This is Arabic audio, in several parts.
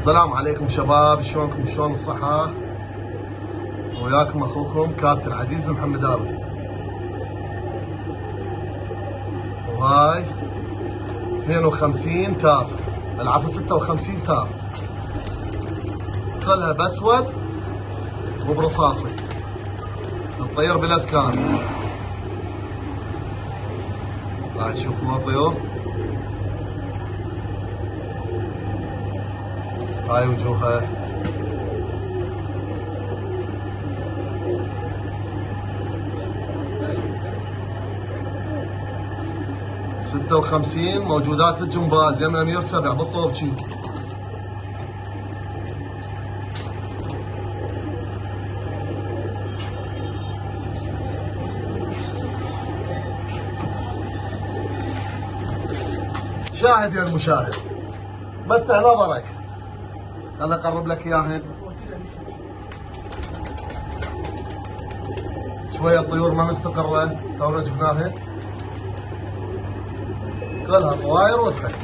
السلام عليكم شباب، شلونكم؟ شلون الصحة؟ وياكم اخوكم كابتن عزيز المحمداوي. وهاي 52 تار، العفو 56 تار، كلها باسود وبرصاصي، الطير بالاسكان. هاي شوفوا الطيور، هاي وجوهها. ستة وخمسين موجودات في الجمباز، يم امير 7 بالطوبشي. شاهد يا المشاهد، متع نظرك، خلنا اقرب لك اياهن. شويه الطيور ما مستقره، تونا جبناهن، كلها طواير وتخيل.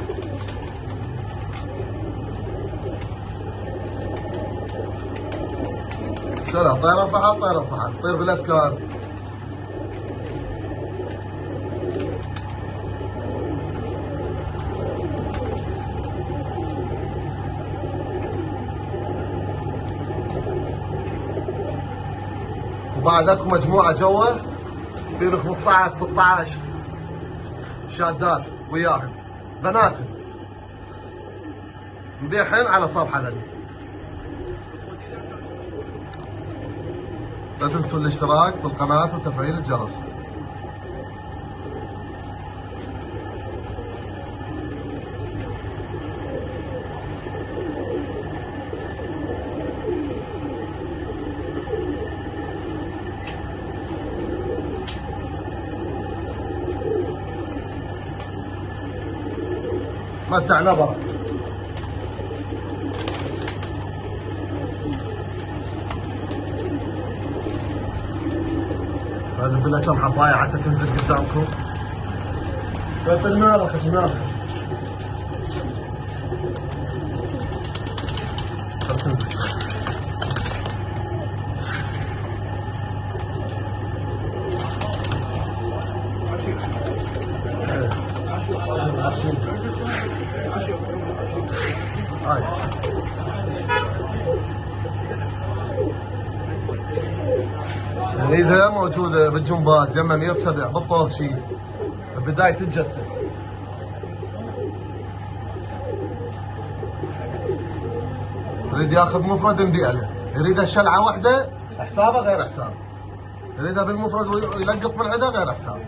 كلها طير الفحل، طير الفحل، طير بالاسكان. وبعد اكو مجموعه جوا بين 15 16 شادات وياهن بنات مبيحين على صفحه ذني. لا تنسوا الاشتراك بالقناه وتفعيل الجرس. متع نظرك. هذا بلا كم حبايه حتى تنزل قدامكم. قتل مالك شمالك. هاي نريدها موجودة بالجمباز، يم امير 7 بالطورشي بداية الجتة. يريد ياخذ مفرد نبيع له، يريد الشلعة وحدة حسابه غير حساب، يريدها بالمفرد ويلقط بالعدا غير حساب.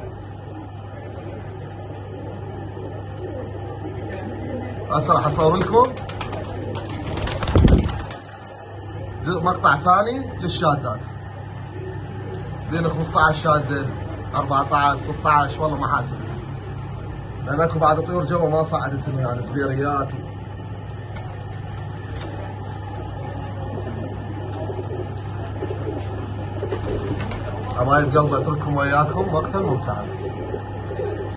هسه راح اصور لكم مقطع ثاني للشادات بين 15 شاده 14 16، والله ما حاسب، لان اكو بعض الطيور جوا ما صعدتهم يعني زبيريات. حبايب قلبي اترككم وياكم وقتا ممتعا.